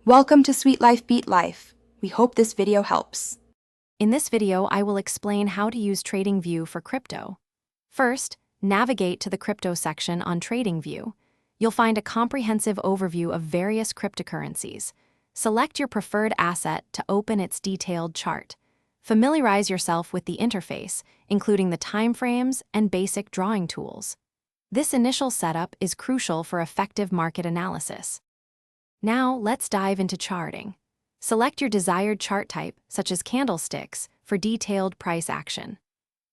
Welcome to Sweet Life Beat Life. We hope this video helps. In this video, I will explain how to use TradingView for crypto. First, navigate to the crypto section on TradingView. You'll find a comprehensive overview of various cryptocurrencies. Select your preferred asset to open its detailed chart. Familiarize yourself with the interface, including the timeframes and basic drawing tools. This initial setup is crucial for effective market analysis. Now, let's dive into charting. Select your desired chart type, such as candlesticks, for detailed price action.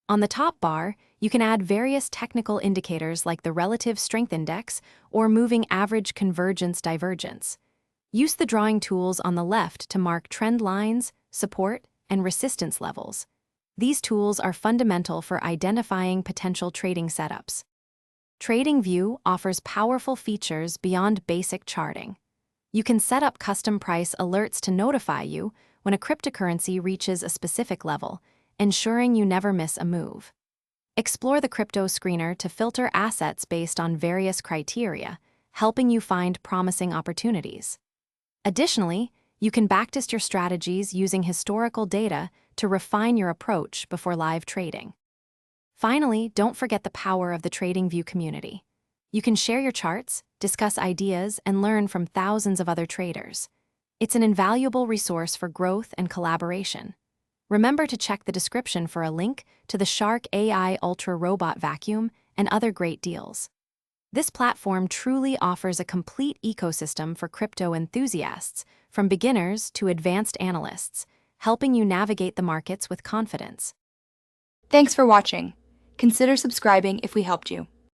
On the top bar, you can add various technical indicators like the relative strength index or moving average convergence divergence. Use the drawing tools on the left to mark trend lines, support, and resistance levels. These tools are fundamental for identifying potential trading setups. TradingView offers powerful features beyond basic charting. You can set up custom price alerts to notify you when a cryptocurrency reaches a specific level, ensuring you never miss a move. Explore the crypto screener to filter assets based on various criteria, helping you find promising opportunities. Additionally, you can backtest your strategies using historical data to refine your approach before live trading. Finally, don't forget the power of the TradingView community. You can share your charts, discuss ideas, and learn from thousands of other traders. It's an invaluable resource for growth and collaboration. Remember to check the description for a link to the Shark AI Ultra Robot Vacuum and other great deals. This platform truly offers a complete ecosystem for crypto enthusiasts, from beginners to advanced analysts, helping you navigate the markets with confidence. Thanks for watching. Consider subscribing if we helped you.